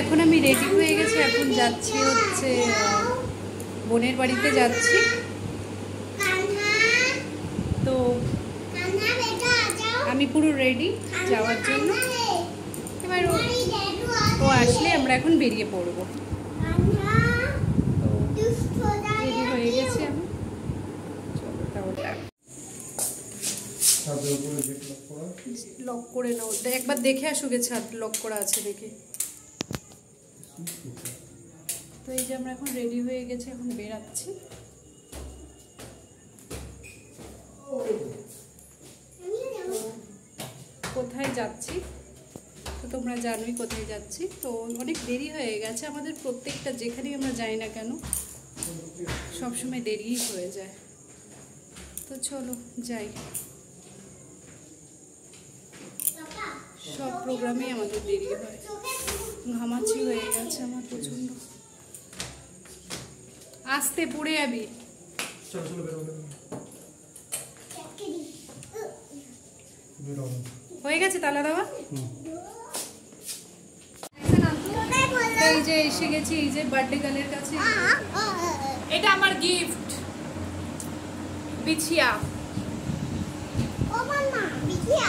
এখন আমি রেডি হয়ে গেছি, এখন যাচ্ছি হচ্ছে বোনের বাড়িতে যাচ্ছি। তো আমি পুরো রেডি যাওয়ার জন্য। এবার ও আসলে আমরা এখন বেরিয়ে পড়বো। রেডি হয়ে গেছি আমি। লক করে নাও, একবার দেখে আসুক ছাদ লক করা আছে দেখে। তো এই যে আমরা এখন রেডি হয়ে গেছি, এখন বেরাচ্ছি। কোথায় যাচ্ছি তো তোমরা জানোই কোথায় যাচ্ছি। তো অনেক দেরি হয়ে গেছে আমাদের, প্রত্যেকটা যেখানেই আমরা যাই না কেন সবসময় দেরিই হয়ে যায়। তো চলো যাই, সব প্রোগ্রামে আমাদের দেরি হয়। ঘামাচি হয়ে গেছে আমার প্রচন্ড। আসতে পড়ে যাবি। হয়ে গেছে তালা দেওয়া। এই যে এসে গেছি, এই যে বার্থডে গার্লের কাছে। এটা আমার গিফট বিছিয়া। ও মামা বিছিয়া,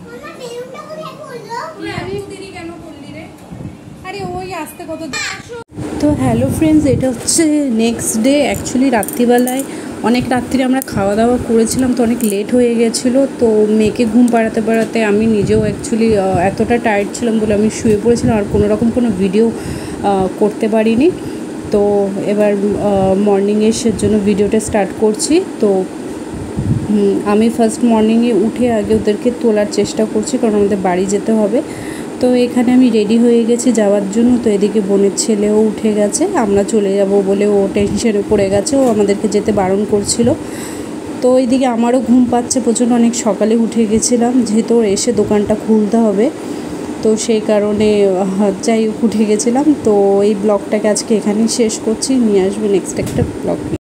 মামা বেলুনটা কোথায় পড়লো? আমি দেরি কেন করলি রে? আরে ওই আসতে কত। তো হ্যালো ফ্রেন্ডস, এটা হচ্ছে নেক্সট ডে। অ্যাকচুয়ালি রাত্রিবেলায় অনেক রাত্রি আমরা খাওয়া দাওয়া করেছিলাম, তো অনেক লেট হয়ে গেছিলো। তো মেয়েকে ঘুম পাড়াতে পাড়াতে আমি নিজেও অ্যাকচুয়ালি এতটা টায়ার্ড ছিলাম বলে আমি শুয়ে পড়েছিলাম, আর কোনো ভিডিও করতে পারিনি। তো এবার মর্নিংয়ের জন্য ভিডিওটা স্টার্ট করছি। তো আমি ফার্স্ট মর্নিংয়ে উঠে আগে ওদেরকে তোলার চেষ্টা করছি, কারণ আমাদের বাড়ি যেতে হবে। তো এখানে আমি রেডি হয়ে গেছি যাওয়ার জন্য। তো এদিকে বোনের ছেলেও উঠে গেছে, আমরা চলে যাব বলে ও টেনশনে পড়ে গেছে, ও আমাদেরকে যেতে বারণ করছিল। তো এইদিকে আমারও ঘুম পাচ্ছে প্রচণ্ড, অনেক সকালে উঠে গেছিলাম যেহেতু ওর এসে দোকানটা খুলতে হবে। তো সেই কারণে যাই উঠে গেছিলাম। তো এই ব্লগটাকে আজকে এখানেই শেষ করছি, নিয়ে আসবো নেক্সট একটা ব্লগ।